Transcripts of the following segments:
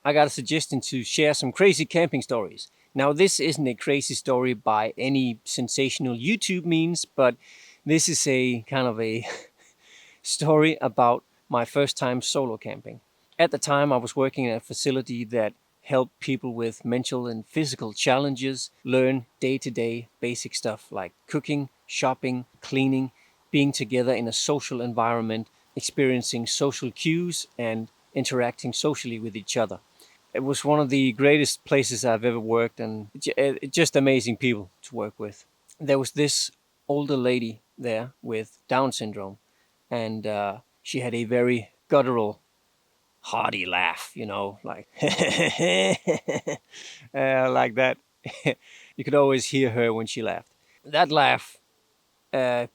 I got a suggestion to share some crazy camping stories. Now, this isn't a crazy story by any sensational YouTube means, but this is a kind of a story about my first time solo camping. At the time, I was working in a facility that helped people with mental and physical challenges learn day to day basic stuff like cooking, shopping, cleaning, being together in a social environment, experiencing social cues, and interacting socially with each other. It was one of the greatest places I've ever worked, and just amazing people to work with. There was this older lady there with Down syndrome, and she had a very guttural, hearty laugh, like like that. You could always hear her when she laughed. That laugh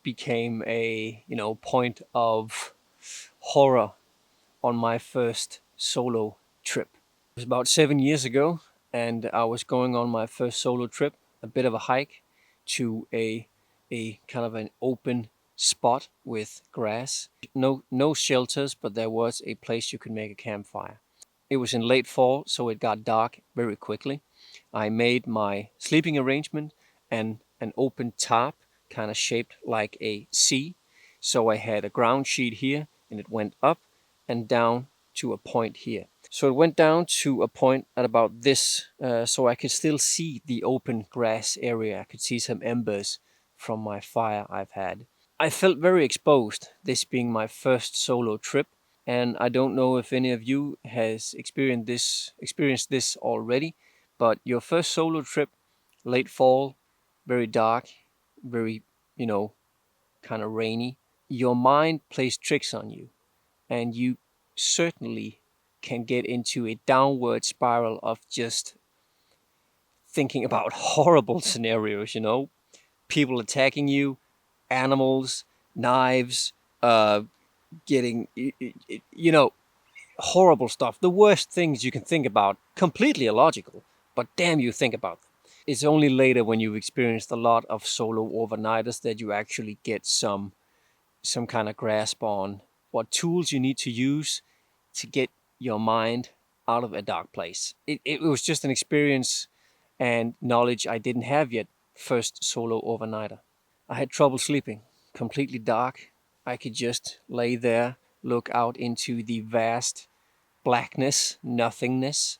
became a point of horror on my first solo trip. It was about 7 years ago, and I was going on my first solo trip, a bit of a hike to a kind of an open spot with grass. No shelters, but there was a place you could make a campfire. It was in late fall, so it got dark very quickly. I made my sleeping arrangement and an open tarp, kind of shaped like a C. So I had a ground sheet here, and it went up and down to a point here. So it went down to a point at about this, so I could still see the open grass area. I could see some embers from my fire I've had. I felt very exposed, this being my first solo trip, and I don't know if any of you has experienced this already, but your first solo trip, late fall, very dark, very, you know, kind of rainy, your mind plays tricks on you, and you certainly can get into a downward spiral of just thinking about horrible scenarios, people attacking you, animals, knives, getting, horrible stuff. The worst things you can think about, completely illogical, but damn, you think about them. It's only later when you've experienced a lot of solo overnighters that you actually get some kind of grasp on what tools you need to use to get your mind out of a dark place. It was just an experience and knowledge I didn't have yet. First solo overnighter. I had trouble sleeping, completely dark. I could just lay there, look out into the vast blackness, nothingness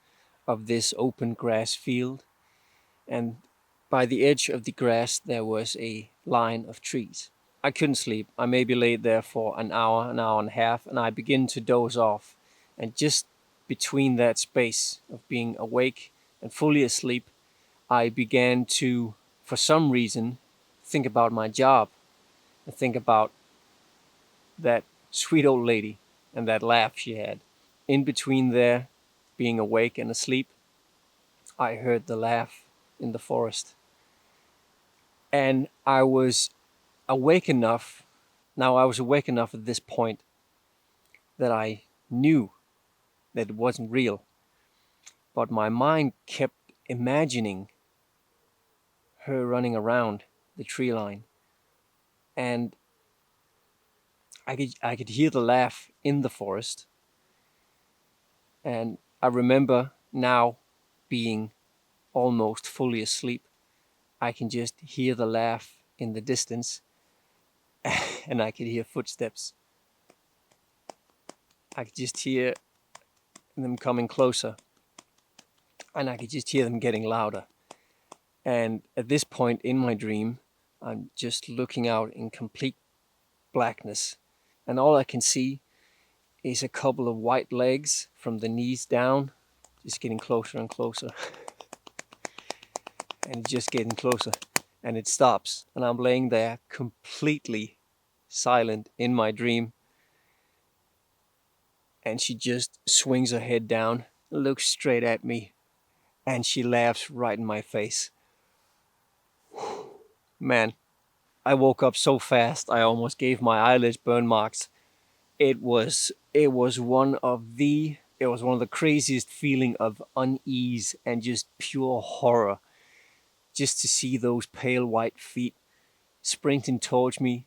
of this open grass field. And by the edge of the grass, there was a line of trees. I couldn't sleep. I maybe laid there for an hour and a half, and I began to doze off. And just between that space of being awake and fully asleep, I began to, for some reason, think about my job and think about that sweet old lady and that laugh she had. In between there, being awake and asleep, I heard the laugh in the forest. And awake enough, I was awake enough at this point that I knew that it wasn't real. But my mind kept imagining her running around the tree line. And I could hear the laugh in the forest. And I remember now being almost fully asleep. I can just hear the laugh in the distance, and I could hear footsteps. I could just hear them coming closer, and I could just hear them getting louder. And at this point in my dream, I'm just looking out in complete blackness, and all I can see is a couple of white legs from the knees down, just getting closer and closer, and just getting closer. And it stops, and I'm laying there completely silent in my dream. And she just swings her head down, looks straight at me, and she laughs right in my face. Man, I woke up so fast I almost gave my eyelids burn marks. It was one of the craziest feeling of unease and just pure horror, just to see those pale white feet sprinting towards me,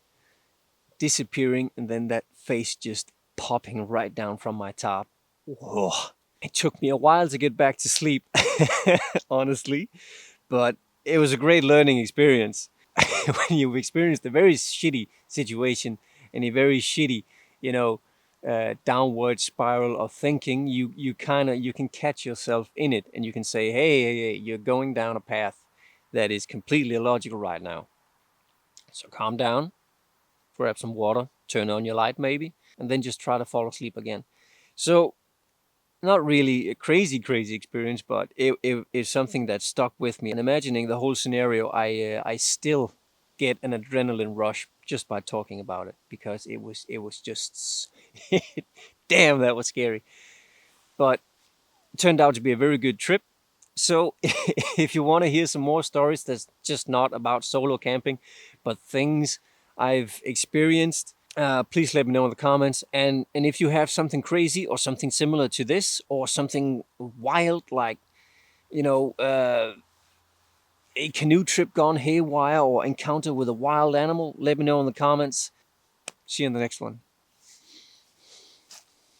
disappearing, and then that face just popping right down from my top. Whoa. It took me a while to get back to sleep, honestly, but it was a great learning experience. When you've experienced a very shitty situation and a very shitty, you know, downward spiral of thinking, you can catch yourself in it, and you can say, hey, you're going down a path that is completely illogical right now. So calm down, grab some water, turn on your light maybe, and then just try to fall asleep again. So not really a crazy experience, but it's something that stuck with me. And imagining the whole scenario, I still get an adrenaline rush just by talking about it, because it was just damn, that was scary. But it turned out to be a very good trip. So if you want to hear some more stories that's just not about solo camping, but things I've experienced, please let me know in the comments. And if you have something crazy or something similar to this, or something wild like, you know, a canoe trip gone haywire or encounter with a wild animal, let me know in the comments. See you in the next one.